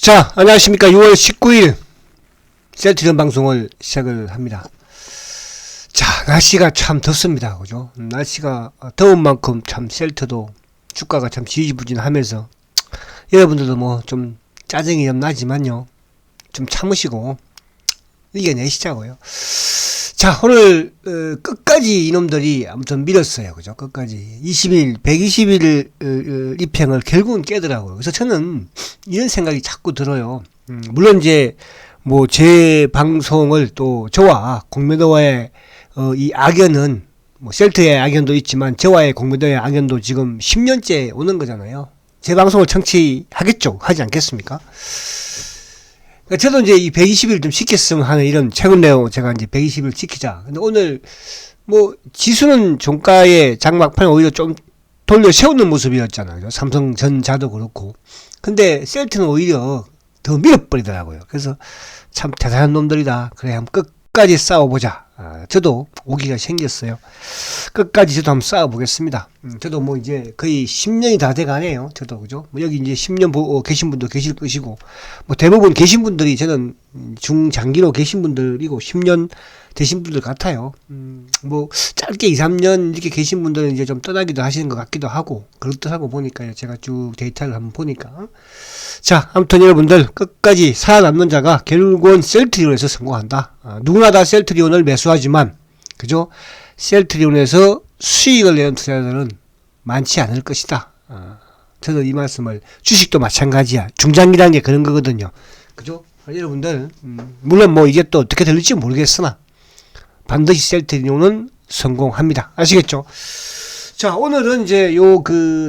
자, 안녕하십니까. 6월 19일 셀트리온 방송을 시작을 합니다. 자, 날씨가 참 덥습니다. 그죠? 날씨가 더운 만큼 참 셀트도 주가가 참 지지부진하면서 여러분들도 뭐 좀 짜증이 좀 나지만요. 좀 참으시고 이겨내시자고요. 자, 오늘 끝까지 이놈들이 아무튼 밀었어요. 그죠? 끝까지 120일 입행을 결국은 깨더라고요. 그래서 저는 이런 생각이 자꾸 들어요. 물론 이제 뭐 제 방송을 또 저와 공매도와의 이 악연은 뭐 셀트의 악연도 있지만 저와의 공매도의 악연도 지금 10년째 오는 거잖아요. 제 방송을 청취하겠죠? 하지 않겠습니까? 저도 이제 이 120일 좀 지켰으면 하는 이런 최근 내용 제가 이제 120일 지키자. 근데 오늘 뭐 지수는 종가의 장막판에 오히려 좀 돌려 세우는 모습이었잖아요. 삼성전자도 그렇고. 근데 셀트는 오히려 더 밀어버리더라고요. 그래서 참 대단한 놈들이다. 그래, 한번 끝까지 싸워보자. 저도 오기가 생겼어요. 끝까지 저도 한번 싸워보겠습니다. 저도 뭐 이제 거의 10년이 다 돼가네요. 저도, 그죠? 뭐 여기 이제 10년 계신 분도 계실 것이고, 뭐 대부분 계신 분들이 저는 중장기로 계신 분들이고, 10년 되신 분들 같아요. 뭐 짧게 2, 3년 이렇게 계신 분들은 이제 좀 떠나기도 하시는 것 같기도 하고, 그렇더라고 보니까요. 제가 쭉 데이터를 한번 보니까. 자, 아무튼 여러분들 끝까지 살아남는 자가 결국은 셀트리온에서 성공한다. 누구나 다 셀트리온을 매수하지만, 그죠? 셀트리온에서 수익을 내는 투자자들은 많지 않을 것이다. 저는 이 말씀을, 주식도 마찬가지야. 중장기라는 게 그런 거거든요. 그죠? 여러분들, 물론 뭐 이게 또 어떻게 될지 모르겠으나, 반드시 셀트리온은 성공합니다. 아시겠죠? 자, 오늘은 이제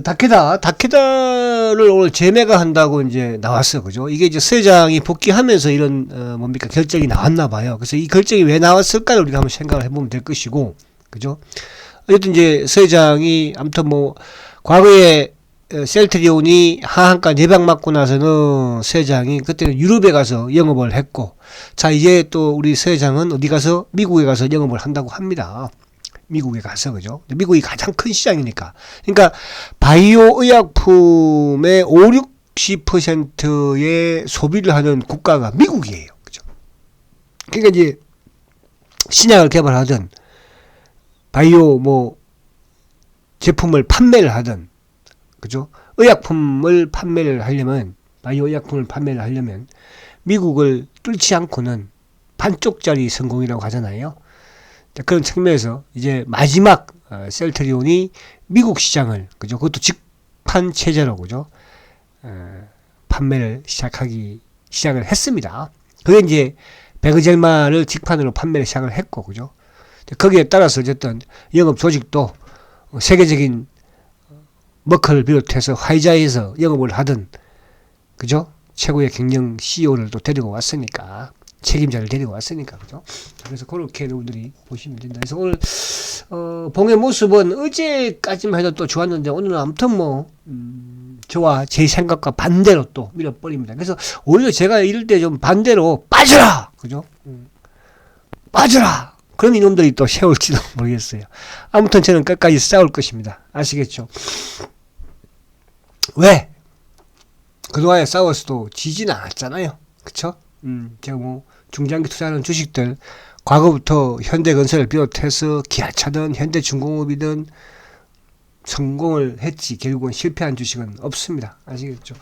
다케다를 오늘 재매가 한다고 이제 나왔어요. 그죠? 이게 이제 서회장이 복귀하면서 이런, 결정이 나왔나 봐요. 그래서 이 결정이 왜 나왔을까를 우리가 한번 생각을 해보면 될 것이고, 그죠? 어쨌든 이제 서회장이, 아무튼 뭐, 과거에 셀트리온이 하한가 4방 맞고 나서는 서회장이 그때는 유럽에 가서 영업을 했고, 자, 이제 또 우리 서회장은 어디 가서, 미국에 가서 영업을 한다고 합니다. 미국에 가서, 그죠? 미국이 가장 큰 시장이니까. 그러니까, 바이오 의약품의 60%의 소비를 하는 국가가 미국이에요. 그죠? 그러니까 이제, 신약을 개발하든, 바이오 제품을 판매를 하든, 그죠? 의약품을 판매를 하려면, 바이오 의약품을 판매를 하려면, 미국을 뚫지 않고는 반쪽짜리 성공이라고 하잖아요. 그런 측면에서 이제 마지막 셀트리온이 미국 시장을, 그죠? 그것도 직판 체제로, 그죠? 판매를 시작을 했습니다. 그게 이제 베그젤마를 직판으로 판매를 시작을 했고, 그죠? 거기에 따라서 어쨌든 영업 조직도 세계적인 머커를 비롯해서 화이자에서 영업을 하든, 그죠? 최고의 경영 CEO를 또 데리고 왔으니까, 책임자를 데리고 왔으니까, 그죠? 그래서 그렇게 여러분들이 보시면 된다. 그래서 오늘 봉의 모습은 어제까지만 해도 또 좋았는데 오늘은 아무튼 저와 제 생각과 반대로 또 밀어버립니다. 그래서 오히려 제가 이럴 때 좀 반대로 빠져라, 그죠? 빠져라. 그럼 이놈들이 또 세울지도 모르겠어요. 아무튼 저는 끝까지 싸울 것입니다. 아시겠죠? 왜? 그동안에 싸웠어도 지지는 않았잖아요. 그쵸? 제가 중장기 투자하는 주식들, 과거부터 현대건설을 비롯해서 기아차든 현대중공업이든 성공을 했지, 결국은 실패한 주식은 없습니다. 아시겠죠?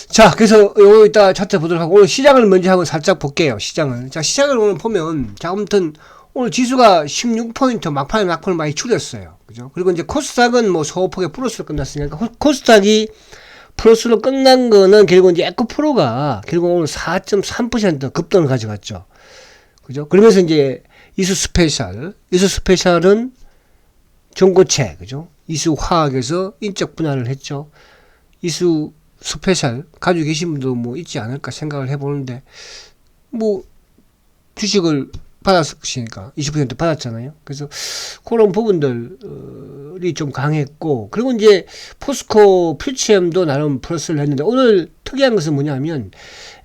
자, 그래서 요거 이따 차트 보도록 하고, 오늘 시장을 먼저 한번 살짝 볼게요. 시장을. 자, 시장을 오늘 보면, 자, 아무튼, 오늘 지수가 16포인트 막판에 낙폭을 많이 줄였어요. 그죠? 그리고 이제 코스닥은 소폭의 플러스로 끝났으니까, 코스닥이 플러스로 끝난 거는 결국 이제 에코프로가 결국 오늘 4.3% 급등을 가져갔죠. 그죠? 그러면서 이제 이수스페셜은 전고체, 그죠? 이수화학에서 인적 분할을 했죠. 이수스페셜 가지고 계신 분도 있지 않을까 생각을 해보는데, 주식을 받았으니까 20% 받았잖아요. 그래서 그런 부분들이 좀 강했고, 그리고 이제 포스코 퓨치엠도 나름 플러스를 했는데, 오늘 특이한 것은 뭐냐면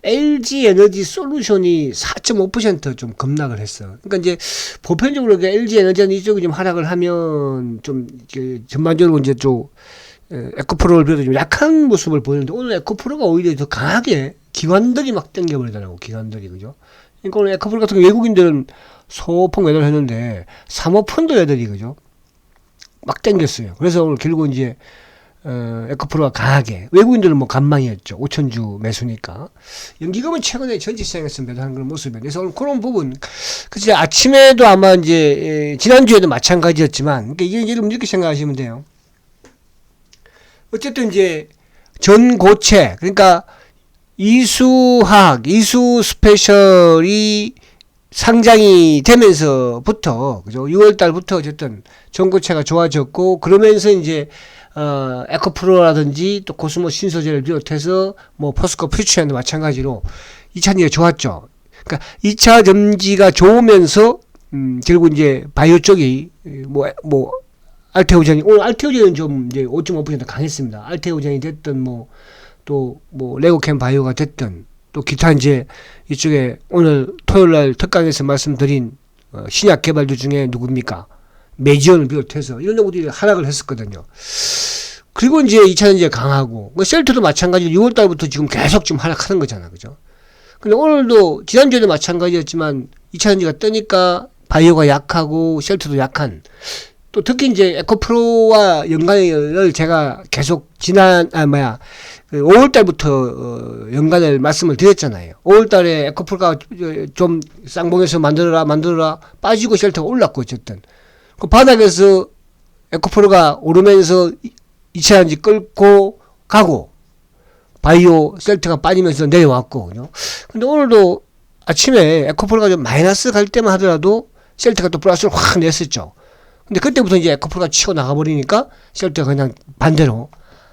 LG 에너지 솔루션이 4.5% 좀 급락을 했어. 그러니까 이제 보편적으로 LG 에너지는 이쪽이 좀 하락을 하면 좀 전반적으로 이제 좀 에코프로를 비롯해 좀 약한 모습을 보이는데 오늘 에코프로가 오히려 더 강하게 기관들이 막 땡겨버리더라고. 기관들이 그죠? 그러니까 오늘 에코프로 같은 거 외국인들은 소폭 매도를 했는데 사모펀드 애들이 그죠? 막 땡겼어요. 그래서 오늘 결국 이제 에코프로가 강하게 외국인들은 뭐 간망이었죠. 5천주 매수니까 연기금은 최근에 전체 시장에서 매도하는 그런 모습이에요. 그래서 오늘 그런 부분 그치 아침에도 아마 이제 지난주에도 마찬가지였지만 그러니까 이게 여러분 이렇게 생각하시면 돼요. 어쨌든 이제 전고체 그러니까 이수화학 이수 스페셜이 상장이 되면서부터 그죠 6월 달부터 어쨌든 전고체가 좋아졌고 그러면서 이제 에코프로라든지 또 코스모 신소재를 비롯해서 뭐 포스코 퓨처엔도 마찬가지로 2차 전지가 좋았죠. 그러니까 2차 전지가 좋으면서 결국 이제 바이오 쪽이 뭐 알테오젠이 오늘 알테오젠은 좀 이제 5.5% 강했습니다. 알테오젠이 됐든 또 레고캠 바이오가 됐든 또 기타 이제 이쪽에 오늘 토요일 날 특강에서 말씀드린 신약 개발주 중에 누굽니까? 메지온을 비롯해서 이런 경우들이 하락을 했었거든요. 그리고 이제 2차 전지가 강하고 셀트도 마찬가지로 6월 달부터 지금 계속 지금 하락하는 거잖아. 그죠? 근데 오늘도 지난주에도 마찬가지였지만 2차 전지가 뜨니까 바이오가 약하고 셀트도 약한 또 특히 이제 에코프로와 연관을 제가 계속 5월 달부터 연관을 말씀을 드렸잖아요. 5월 달에 에코프로가 좀 쌍봉에서 만들어라 빠지고 셀트가 올랐고 어쨌든 그 바닥에서 에코프로가 오르면서 2차 전지 끌고 가고 바이오 셀트가 빠지면서 내려왔고 그죠? 근데 오늘도 아침에 에코프로가 좀 마이너스 갈 때만 하더라도 셀트가 또 플러스를 확 냈었죠. 근데 그때부터 이제 에코프로가 치고 나가버리니까 셀트가 그냥 반대로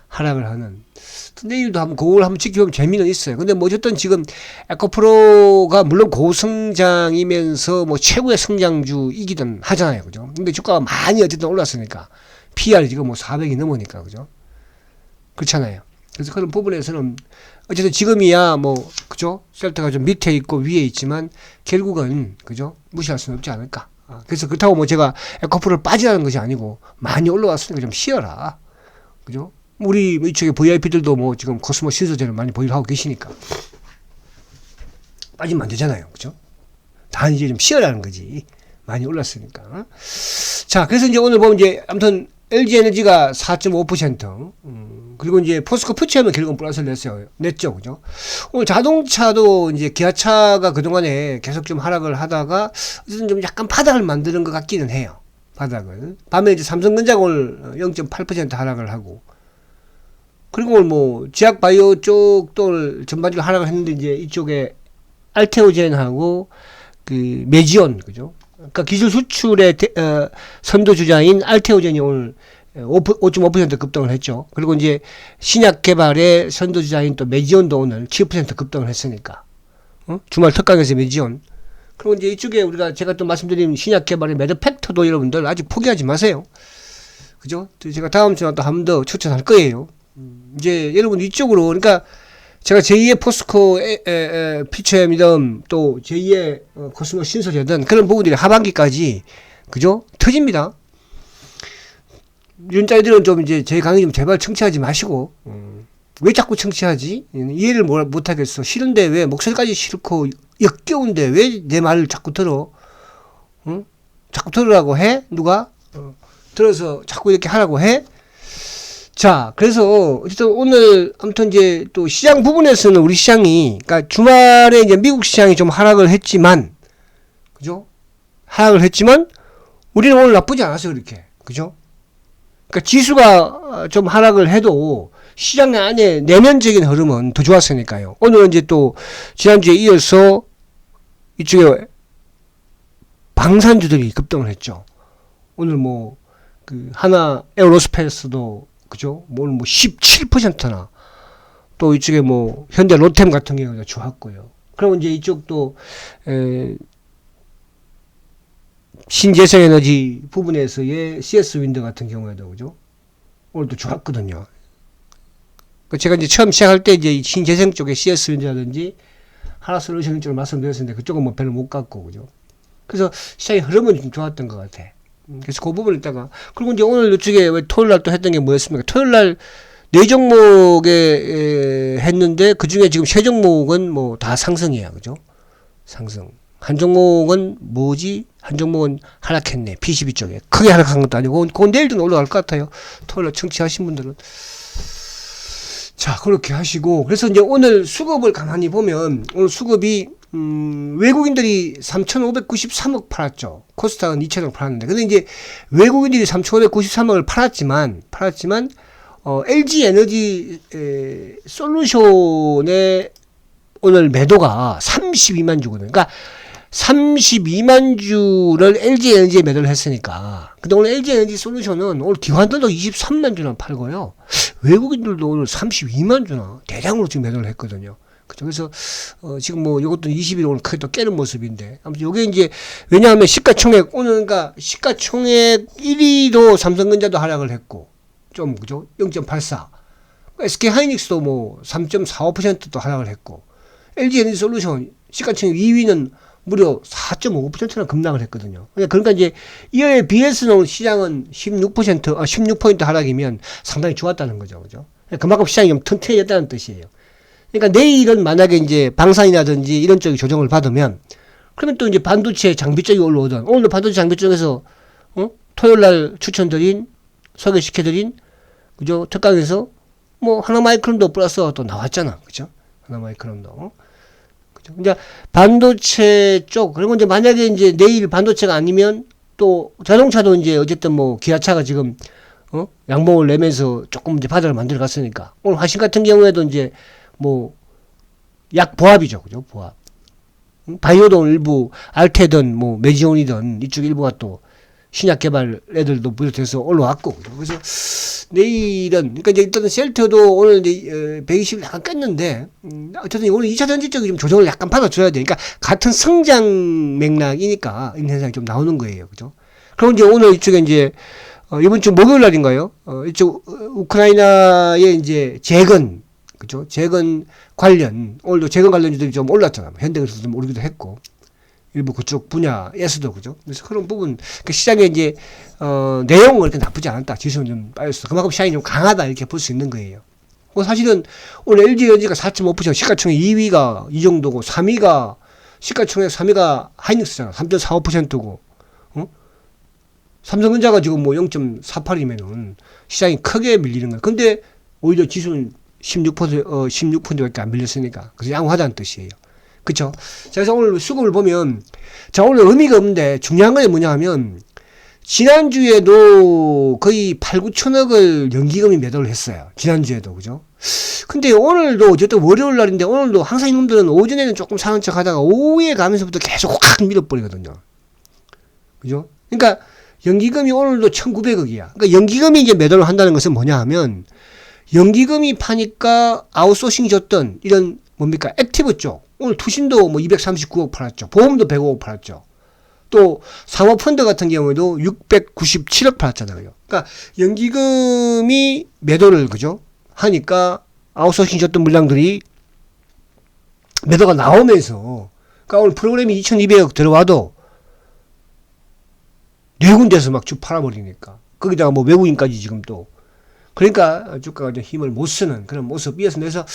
하락을 하는. 내일도 그걸 한번 지켜보면 재미는 있어요. 근데 뭐 어쨌든 지금 에코프로가 물론 고성장이면서 뭐 최고의 성장주이기는 하잖아요. 그죠? 근데 주가가 많이 어쨌든 올랐으니까. PR이 지금 뭐 400이 넘으니까. 그죠? 그렇잖아요. 그래서 그런 부분에서는 어쨌든 지금이야 그죠? 셀트가 좀 밑에 있고 위에 있지만 결국은 그죠? 무시할 수는 없지 않을까. 그래서 그렇다고 제가 에코프로를 빠지라는 것이 아니고 많이 올라왔으니까 좀 쉬어라. 그죠? 우리 이쪽에 VIP들도 지금 코스모 신소재를 많이 보유하고 계시니까 빠지면 안 되잖아요. 그죠? 다 이제 좀 쉬어라는 거지. 많이 올랐으니까. 자, 그래서 이제 오늘 보면 이제 아무튼 LG 에너지가 4.5%, 그리고 이제 포스코 퓨처는 결국은 플러스를 냈죠. 그죠? 오늘 자동차도 이제 기아차가 그동안에 계속 좀 하락을 하다가 어쨌든 좀 약간 바닥을 만드는 것 같기는 해요. 바닥을. 밤에 이제 삼성전자가 오늘 0.8% 하락을 하고, 그리고 오늘 제약 바이오 쪽도 전반적으로 하락을 했는데 이제 이쪽에 알테오젠하고 그 메지온, 그죠? 그러니까 기술 수출의 선도주자인 알테오젠이 오늘 5.5% 급등을 했죠. 그리고 이제 신약 개발의 선도주자인 또 메지온도 오늘 7% 급등을 했으니까. 주말 특강에서 메지온. 그리고 이제 이쪽에 제가 또 말씀드린 신약 개발의 매드팩터도 여러분들 아직 포기하지 마세요. 그죠? 제가 다음 주에 또 한 번 더 추천할 거예요. 이제 여러분 이쪽으로, 그러니까 제가 제2의 포스코 피처엠이든 또 제2의 코스모 신소재든 그런 부분들이 하반기까지 그죠? 터집니다. 이런 짤들은 좀 이제 제 강의 좀 제발 청취하지 마시고 왜 자꾸 청취하지? 이해를 못하겠어. 싫은데 왜 목소리까지 싫고 역겨운데 왜 내 말을 자꾸 들어? 자꾸 들으라고 해? 누가? 들어서 자꾸 이렇게 하라고 해? 자, 그래서 어쨌든 오늘 아무튼 이제 또 시장 부분에서는 우리 시장이, 그러니까 주말에 이제 미국 시장이 좀 하락을 했지만, 그죠? 하락을 했지만 우리는 오늘 나쁘지 않았어요, 그렇게. 그죠? 그러니까 지수가 좀 하락을 해도 시장 안에 내면적인 흐름은 더 좋았으니까요. 오늘은 이제 또 지난주에 이어서 이쪽에 방산주들이 급등을 했죠. 오늘 그 하나 에어로스페이스도 그죠? 오늘 17%나 또 이쪽에 현대 로템 같은 경우가 좋았고요. 그러면 이제 이쪽도 신재생에너지 부분에서의 CS 윈드 같은 경우에도 그죠? 오늘도 좋았거든요. 제가 이제 처음 시작할 때 이제 신재생 쪽에 CS 윈드라든지 하나솔루션 쪽을 말씀드렸었는데 그쪽은 별로 못 갔고 그죠? 그래서 시장의 흐름은 좀 좋았던 것 같아. 그래서 그 부분을 있다가 그리고 이제 오늘 이쪽에 왜 토요일 날 또 했던 게 뭐였습니까? 토요일 날 네 종목에 했는데 그 중에 지금 세 종목은 뭐 다 상승이야, 그죠? 상승. 한 종목은 뭐지? 한 종목은 하락했네. P12 쪽에 크게 하락한 것도 아니고 그건 내일 좀 올라갈 것 같아요. 토요일 날 청취하신 분들은. 자, 그렇게 하시고 그래서 이제 오늘 수급을 가만히 보면 오늘 수급이 외국인들이 3,593억 팔았죠. 코스닥은 2,000억 팔았는데. 근데 이제 외국인들이 3,593억을 팔았지만 LG 에너지 솔루션의 오늘 매도가 32만 주거든요. 그러니까 32만 주를 LG 에너지에 매도를 했으니까. 근데 오늘 LG 에너지 솔루션은 오늘 기관들도 23만 주나 팔고요. 외국인들도 오늘 32만 주나 대량으로 지금 매도를 했거든요. 그죠? 그래서 지금 뭐 이것도 20일 오늘 크게 또 깨는 모습인데 아무튼 요게 이제 왜냐하면 시가총액 오늘 그러니까 시가총액 1위도 삼성전자도 하락을 했고 좀 그죠? 0.84. SK 하이닉스도 뭐 3.45%도 하락을 했고 LG 에너지 솔루션 시가총액 2위는 무려 4.5%나 급락을 했거든요. 그러니까 이제 이에 비해서는 시장은 16% 하락이면 상당히 좋았다는 거죠. 그죠? 그만큼 시장이 좀 튼튼해졌다는 뜻이에요. 그러니까 내일은 만약에 이제 방산이라든지 이런 쪽이 조정을 받으면 그러면 또 이제 반도체 장비 쪽이 올라오던 오늘도 반도체 장비 쪽에서 토요일 날 추천드린 소개시켜드린 그죠? 특강에서 뭐 하나마이크론도 플러스 또 나왔잖아. 그죠? 하나마이크론도. 그죠? 이제 반도체 쪽 그리고 이제 만약에 이제 내일 반도체가 아니면 또 자동차도 이제 어쨌든 뭐 기아차가 지금 양봉을 내면서 조금 이제 바닥을 만들어 갔으니까 오늘 화신 같은 경우에도 이제 뭐 약 보합이죠. 그죠? 보합. 바이오도 일부 알테든 뭐 메지온이든 이쪽 일부가 또 신약 개발 애들도 비롯해서 올라왔고 그래서 내일은 그러니까 이제 일단은 셀트도 오늘 이제 120을 약간 깼는데 어쨌든 오늘 2차 전지 쪽이 좀 조정을 약간 받아줘야 돼. 그러니까 같은 성장 맥락이니까 이런 현상이 좀 나오는 거예요. 그죠? 그럼 이제 오늘 이쪽에 이제 이번 주 목요일 날인가요? 이쪽 우크라이나의 이제 재건 그죠? 재건 관련 오늘도 재건 관련주들이 좀 올랐잖아. 현대그룹도 좀 오르기도 했고. 일부 그쪽 분야에서도 그죠. 그래서 그런 부분 그 시장에 이제 내용은 그렇게 나쁘지 않았다. 지수는 좀 빠졌어. 그만큼 시장이 좀 강하다 이렇게 볼 수 있는 거예요. 사실은 오늘 LG 에너지가 4.5% 시가총액 2위가 이 정도고 3위가 시가총액 3위가 하이닉스잖아. 3.45%고 삼성전자가 지금 뭐 0.48이면은 시장이 크게 밀리는 거야. 근데 오히려 지수는 16%밖에 안 밀렸으니까 그래서 양호하다는 뜻이에요. 그쵸? 자, 그래서 오늘 수급을 보면, 자, 오늘 의미가 없는데, 중요한 건 뭐냐 하면, 지난주에도 거의 8, 9천억을 연기금이 매도를 했어요. 지난주에도, 그죠? 근데 오늘도, 어쨌든 월요일 날인데, 오늘도 항상 이놈들은 오전에는 조금 사는 척 하다가 오후에 가면서부터 계속 확 밀어버리거든요. 그죠? 그러니까, 연기금이 오늘도 1,900억이야. 그러니까 연기금이 이제 매도를 한다는 것은 뭐냐 하면, 연기금이 파니까 아웃소싱 줬던 이런 뭡니까? 액티브 쪽. 오늘 투신도 뭐 239억 팔았죠. 보험도 105억 팔았죠. 또 사모펀드 같은 경우에도 697억 팔았잖아요. 그러니까 연기금이 매도를 그죠? 하니까 아웃소싱 줬던 물량들이 매도가 나오면서 그러니까 오늘 프로그램이 2,200억 들어와도 네 군데서 막 쭉 팔아버리니까 거기다가 뭐 외국인까지 지금 또 그러니까 주가가 좀 힘을 못 쓰는 그런 모습이었습니다. 그래서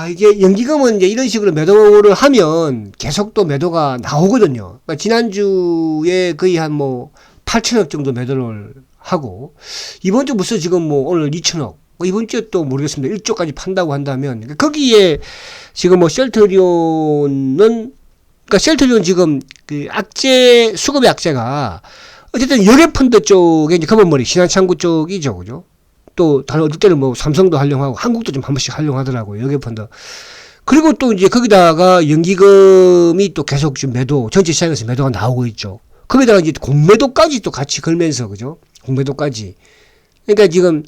이게 연기금은 이제 이런 식으로 매도를 하면 계속 또 매도가 나오거든요. 그러니까 지난주에 거의 한 뭐 8천억 정도 매도를 하고 이번 주 무슨 지금 뭐 오늘 2천억 이번 주에 또 모르겠습니다. 1조까지 판다고 한다면 거기에 지금 뭐 셀트리온은 그러니까 셀트리온 지금 그 악재 수급의 악재가 어쨌든 여객펀드 쪽에 이제 검은머리 신한창구 쪽이죠, 그죠? 또 다른 어떨 때는 뭐 삼성도 활용하고 한국도 좀 한 번씩 활용하더라고요. 여객펀드. 그리고 또 이제 거기다가 연기금이 또 계속 지금 매도 전체 시장에서 매도가 나오고 있죠. 거기다가 이제 공매도까지 또 같이 걸면서 그죠? 공매도까지. 그러니까 지금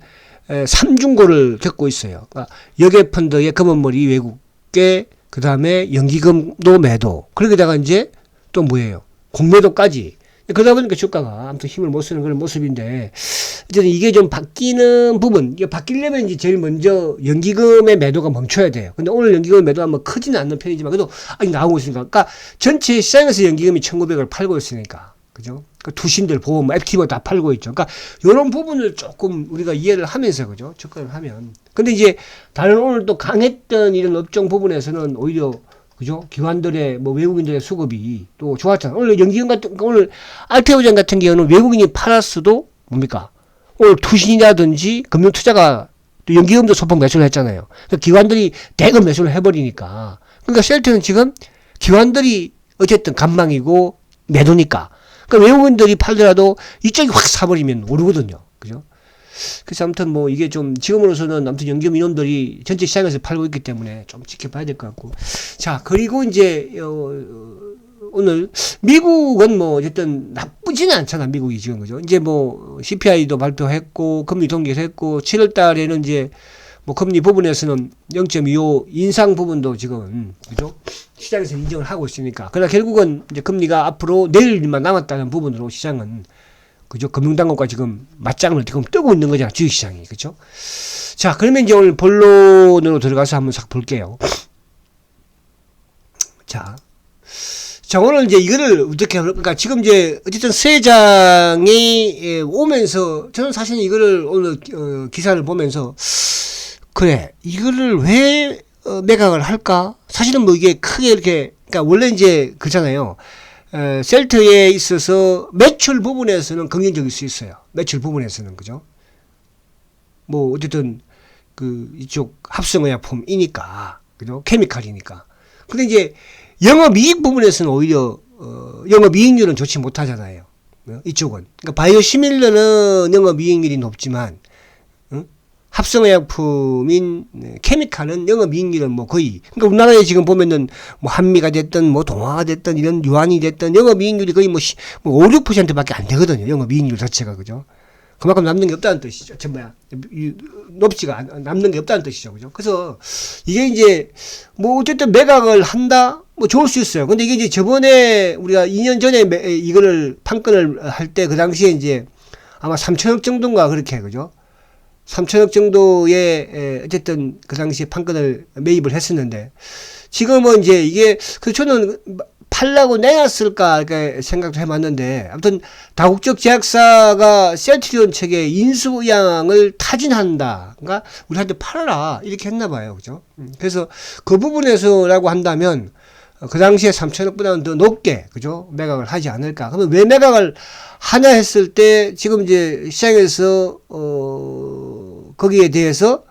3중고를 겪고 있어요. 그러니까 여객펀드의 검은머리 외국계 그다음에 연기금도 매도. 거기다가 이제 또 뭐예요? 공매도까지. 그러다 보니까 주가가 아무튼 힘을 못 쓰는 그런 모습인데, 이제 이게 좀 바뀌는 부분, 이게 바뀌려면 이제 제일 먼저 연기금의 매도가 멈춰야 돼요. 근데 오늘 연기금 매도가 뭐 크지는 않는 편이지만, 그래도 아직 나오고 있으니까. 그러니까 전체 시장에서 연기금이 1,900을 팔고 있으니까. 그죠? 그 투신들 보험, 액티브 다 팔고 있죠. 그러니까 이런 부분을 조금 우리가 이해를 하면서 그죠? 접근을 하면. 근데 이제 다른 오늘 또 강했던 이런 업종 부분에서는 오히려 그죠? 기관들의 뭐 외국인들의 수급이 또 좋았잖아요. 오늘 연기금 같은 오늘 알테오젠 같은 경우는 외국인이 팔았어도 뭡니까? 오늘 투신이라든지 금융투자가 또 연기금도 소폭 매수를 했잖아요. 그러니까 기관들이 대거 매수를 해버리니까. 그러니까 셀트는 지금 기관들이 어쨌든 간망이고 매도니까. 그러니까 외국인들이 팔더라도 이쪽이 확 사버리면 오르거든요. 그죠? 그래서 아무튼 뭐 이게 좀 지금으로서는 아무튼 연기금 인원들이 전체 시장에서 팔고 있기 때문에 좀 지켜봐야 될 것 같고. 자, 그리고 이제, 오늘 미국은 뭐 어쨌든 나쁘지는 않잖아. 미국이 지금 그죠? 이제 뭐 CPI도 발표했고 금리 동결 했고 7월 달에는 이제 뭐 금리 부분에서는 0.25 인상 부분도 지금 그죠? 시장에서 인정을 하고 있으니까. 그러나 결국은 이제 금리가 앞으로 내일만 남았다는 부분으로 시장은 그죠? 금융당국과 지금 맞짱을 지금 뜨고 있는 거잖아. 주식시장이. 그죠? 자, 그러면 이제 오늘 본론으로 들어가서 한번 싹 볼게요. 자, 오늘 이제 이거를 어떻게, 그러니까 지금 이제 어쨌든 세장이 오면서 저는 사실 이거를 오늘 기사를 보면서 그래, 이거를 왜 매각을 할까? 사실은 뭐 이게 크게 이렇게, 그러니까 원래 이제 그렇잖아요. 셀트에 있어서 매출 부분에서는 긍정적일 수 있어요. 매출 부분에서는 그죠? 뭐 어쨌든 그 이쪽 합성의약품이니까 그죠? 케미칼이니까. 근데 이제 영업이익 부분에서는 오히려 영업이익률은 좋지 못하잖아요. 이쪽은. 그러니까 바이오시밀러는 영업이익률이 높지만 합성의약품인 케미칼은 영업이익률은 뭐 거의, 그러니까 우리나라에 지금 보면은 뭐 한미가 됐든 뭐 동화가 됐든 이런 유한이 됐든 영업이익률이 거의 뭐 5, 6%밖에 안 되거든요. 영업이익률 자체가 그죠. 그만큼 남는 게 없다는 뜻이죠. 높지가 남는 게 없다는 뜻이죠. 그죠. 그래서 이게 이제 뭐 어쨌든 매각을 한다 뭐 좋을 수 있어요. 근데 이게 이제 저번에 우리가 2년 전에 이거를 판건을 할 때 그 당시에 이제 아마 3천억 정도인가 그렇게 그죠. 3천억 정도의 어쨌든 그 당시에 판건을 매입을 했었는데 지금은 이제 이게 그 저는 팔라고 내놨을까 이렇게 생각도 해봤는데 아무튼 다국적 제약사가 셀트리온 측에 인수의향을 타진한다. 그러니까 우리한테 팔아라 이렇게 했나봐요. 그죠? 그래서 그 부분에서라고 한다면 그 당시에 3천억보다는 더 높게 그죠? 매각을 하지 않을까. 그러면 왜 매각을 하냐 했을 때 지금 이제 시장에서 거기에 대해서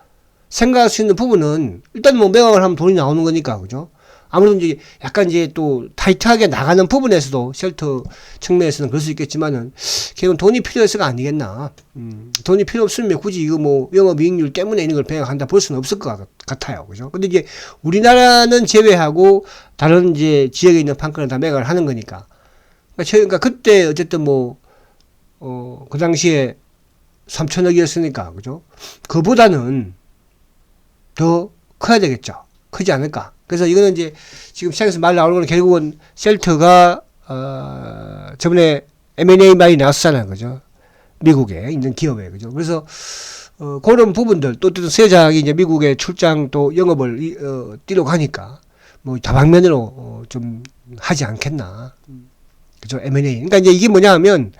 생각할 수 있는 부분은 일단 뭐 매각을 하면 돈이 나오는 거니까 그죠? 아무래도 이제 약간 이제 또 타이트하게 나가는 부분에서도 쉘터 측면에서는 그럴 수 있겠지만은 결국은 돈이 필요해서가 아니겠나. 돈이 필요 없으면 굳이 이거 뭐 영업이익률 때문에 이런 걸 매각한다 볼 수는 없을 것 같아요. 그죠? 근데 이제 우리나라는 제외하고 다른 이제 지역에 있는 판권은 다 매각을 하는 거니까. 그러니까 그때 어쨌든 뭐, 그 당시에 3천억이었으니까. 그죠? 그보다는 더 커야 되겠죠. 크지 않을까. 그래서 이거는 이제 지금 시장에서 말 나오는 건 결국은 셀트가 저번에 M&A 많이 나왔잖아요. 그죠? 미국에 있는 기업에. 그죠? 그래서 그런 부분들 또 세장이 이제 미국에 출장 또 영업을 뛰러 가니까 뭐 다방면으로 좀 하지 않겠나. 그죠? M&A. 그러니까 이제 이게 뭐냐 하면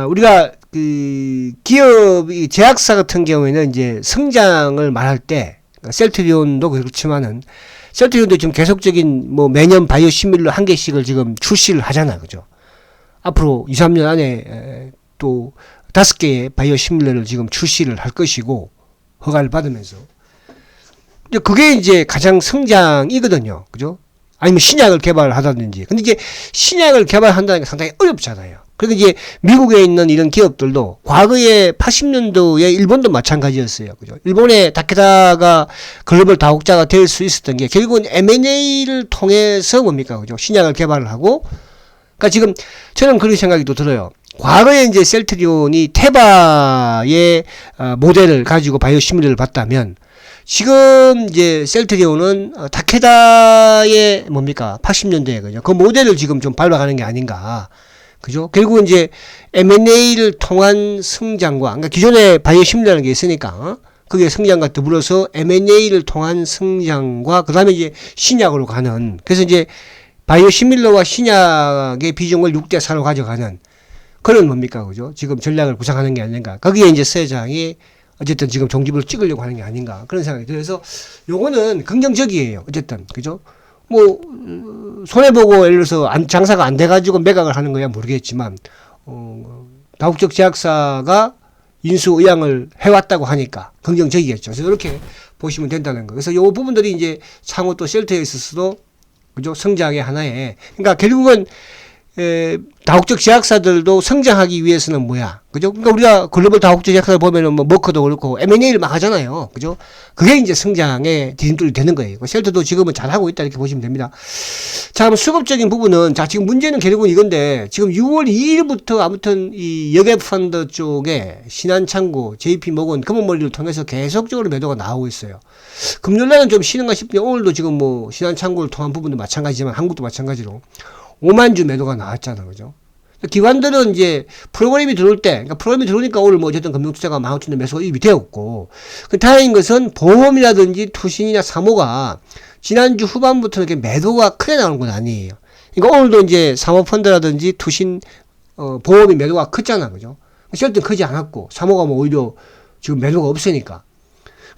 우리가 그 기업이 제약사 같은 경우에는 이제 성장을 말할 때 셀트리온도 그렇지만은 셀트리온도 지금 계속적인 뭐 매년 바이오시밀러 한 개씩을 지금 출시를 하잖아요. 그죠? 앞으로 2, 3년 안에 또 5개의 바이오시밀러를 지금 출시를 할 것이고 허가를 받으면서 그게 이제 가장 성장이거든요. 그죠? 아니면 신약을 개발하다든지. 근데 이제 신약을 개발한다는 게 상당히 어렵잖아요. 그리고 이제 미국에 있는 이런 기업들도 과거에 80년도에 일본도 마찬가지였어요. 그죠? 일본의 타케다가 글로벌 다국자가 될 수 있었던 게 결국은 M&A를 통해서 뭡니까? 그죠? 신약을 개발을 하고. 그러니까 지금 저는 그런 생각이 또 들어요. 과거에 이제 셀트리온이 테바의 모델을 가지고 바이오시밀러를 봤다면 지금 이제 셀트리온은 타케다의 뭡니까? 80년대에 그죠? 그 모델을 지금 좀 밟아가는 게 아닌가. 그죠? 결국은 이제 M&A를 통한 성장과, 그러니까 기존에 바이오시밀러라는 게 있으니까, 그게 성장과 더불어서 M&A를 통한 성장과, 그 다음에 이제 신약으로 가는, 그래서 이제 바이오시밀러와 신약의 비중을 6대 4로 가져가는 그런 뭡니까, 그죠? 지금 전략을 구상하는 게 아닌가. 거기에 이제 서 회장이 어쨌든 지금 종지부를 찍으려고 하는 게 아닌가. 그런 생각이 들어서 요거는 긍정적이에요. 어쨌든, 그죠? 뭐, 손해보고 예를 들어서 장사가 안 돼가지고 매각을 하는 거야 모르겠지만, 다국적 제약사가 인수의향을 해왔다고 하니까 긍정적이겠죠. 그래서 이렇게 보시면 된다는 거. 그래서 요 부분들이 이제 향후 또 쉘터에 있어서도, 그죠? 성장의 하나에. 그러니까 결국은 다국적 제약사들도 성장하기 위해서는 뭐야, 그죠? 그러니까 우리가 글로벌 다국적 제약사를 보면은 뭐 머커도 그렇고 M&A를 막 하잖아요, 그죠? 그게 이제 성장의 디딤돌이 되는 거예요. 쉘터도 지금은 잘 하고 있다 이렇게 보시면 됩니다. 자, 그럼 수급적인 부분은, 자, 지금 문제는 결국은 이건데, 지금 6월 2일부터 아무튼 이 여객펀드 쪽에 신한창구, JP모건, 금은머리를 통해서 계속적으로 매도가 나오고 있어요. 금요일날은 좀 쉬는가 싶은데 오늘도 지금 뭐 신한창구를 통한 부분도 마찬가지지만 한국도 마찬가지로 5만 주 매도가 나왔잖아, 그죠? 기관들은 이제 프로그램이 들어올 때, 그러니까 프로그램이 들어오니까 오늘 뭐 어쨌든 금융투자가 15,000원 매수가 이미 되었고, 그 다행인 것은 보험이라든지 투신이나 사모가 지난주 후반부터 이렇게 매도가 크게 나오는 건 아니에요. 그러니까 오늘도 이제 사모펀드라든지 투신, 보험이 매도가 컸잖아, 그죠? 쉘터는 크지 않았고, 사모가 뭐 오히려 지금 매도가 없으니까.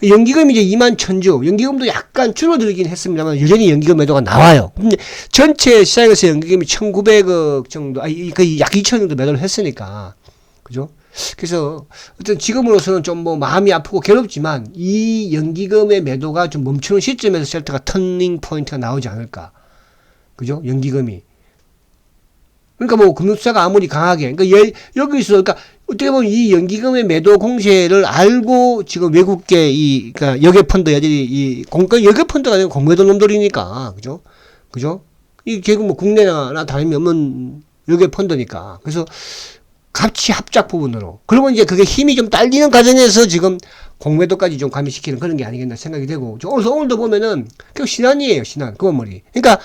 연기금이 이제 21,000주, 연기금도 약간 줄어들긴 했습니다만, 여전히 연기금 매도가 나와요. 근데 전체 시장에서 연기금이 1,900억 정도, 거의 약 2,000억 정도 매도를 했으니까. 그죠? 그래서, 어떤 지금으로서는 좀 뭐 마음이 아프고 괴롭지만, 이 연기금의 매도가 좀 멈추는 시점에서 쉘터가 터닝 포인트가 나오지 않을까. 그죠? 연기금이. 그러니까 뭐 금융투자가 아무리 강하게, 그러니까 여기서, 그러니까 어떻게 보면 이 연기금의 매도 공세를 알고 지금 외국계 그러니까 여객펀드 애들이 여객펀드가 아니라 공매도 놈들이니까, 그죠? 그죠? 이 결국 뭐 국내나 다름이 없는 여객펀드니까. 그래서 같이 합작 부분으로. 그러면 이제 그게 힘이 좀 딸리는 과정에서 지금 공매도까지 좀 가미시키는 그런 게 아니겠나 생각이 되고. 오늘도 보면은, 결국 신한이에요, 신한. 금은머리. 그러니까,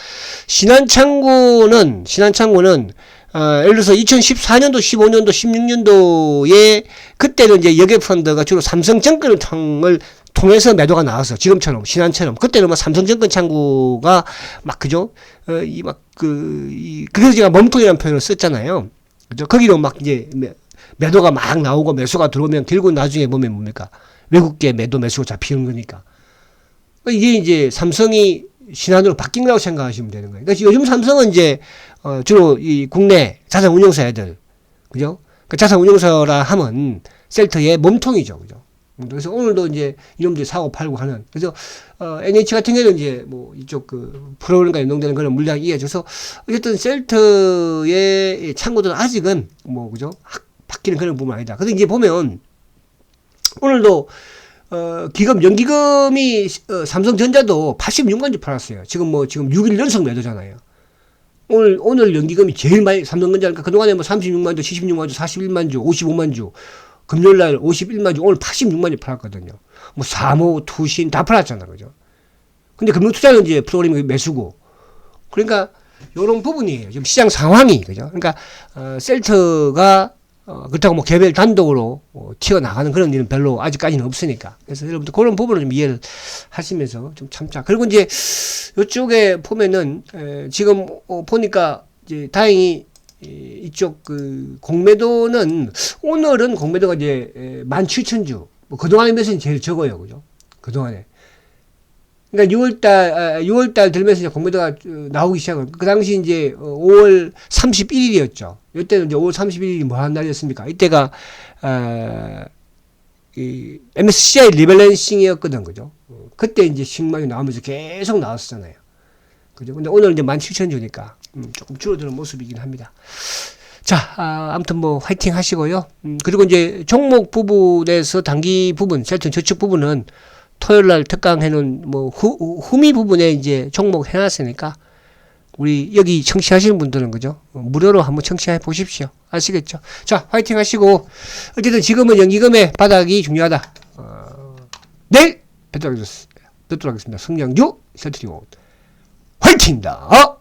신한창구는, 예를 들어서 2014년도, 15년도, 16년도에, 그때는 이제 여객펀드가 주로 삼성증권을 통해서 매도가 나와서, 지금처럼, 신한처럼. 그때는 뭐 삼성증권 창구가 막, 그죠? 그래서 제가 몸통이라는 표현을 썼잖아요. 그죠? 거기로 막 이제 매도가 막 나오고 매수가 들어오면 결국 나중에 보면 뭡니까? 외국계 매수가 잡히는 거니까. 이게 이제 삼성이 신한으로 바뀐 거라고 생각하시면 되는 거예요. 그러니까 요즘 삼성은 이제 주로 이 국내 자산 운용사 애들, 그죠? 그 자산 운용사라 하면 셀터의 몸통이죠, 그죠? 그래서 오늘도 이제 이놈들이 사고 팔고 하는. 그래서 NH 같은 경우는 이제 뭐 이쪽 프로그램과 연동되는 그런 물량이 이어져서 어쨌든 셀터의 창구들은 아직은 뭐 그죠? 바뀌는 그런 부분 아니다. 근데 이제 보면 오늘도 연기금이 삼성전자도 86만 주 팔았어요. 지금 6일 연속 매도잖아요. 오늘 연기금이 제일 많이 삼성전자니까 그동안에 뭐 36만 주, 76만 주, 41만 주, 55만 주, 금요일날 51만 주, 오늘 86만 주 팔았거든요. 뭐 사모, 투신 다 팔았잖아, 그죠? 근데 금융투자는 이제 프로그램이 매수고, 그러니까 요런 부분이에요. 지금 시장 상황이, 그죠? 그러니까 셀터가 그렇다고 뭐 개별 단독으로 튀어나가는 그런 일은 별로 아직까지는 없으니까. 그래서 여러분들 그런 부분을 좀 이해를 하시면서 좀 참자. 그리고 이제 이쪽에 보면은 지금 보니까 이제 다행히 이쪽 공매도는 오늘은 공매도가 이제 17,000주. 뭐 그동안에 매수는 제일 적어요. 그죠? 그동안에. 그러니까 6월달 들면서 이제 공매도가 나오기 시작을. 그 당시 이제 5월 31일이었죠. 이때는 이제 5월 31일이 뭐 하는 날이었습니까? 이때가, 이 MSCI 리밸런싱이었거든. 그죠? 그때 이제 신망이 나오면서 계속 나왔었잖아요. 그죠? 근데 오늘 이제 17,000주니까, 조금 줄어드는 모습이긴 합니다. 자, 아무튼 뭐 화이팅 하시고요. 그리고 이제 종목 부분에서 단기 부분, 셀터 저축 부분은 토요일날 특강해놓은 뭐 후미 부분에 이제 종목 해놨으니까 우리 여기 청취하시는 분들은 그죠? 무료로 한번 청취해 보십시오. 아시겠죠? 자, 화이팅 하시고 어쨌든 지금은 연기금의 바닥이 중요하다. 내일 뵙도록 하겠습니다. 성량주 셀트리온 화이팅입니다.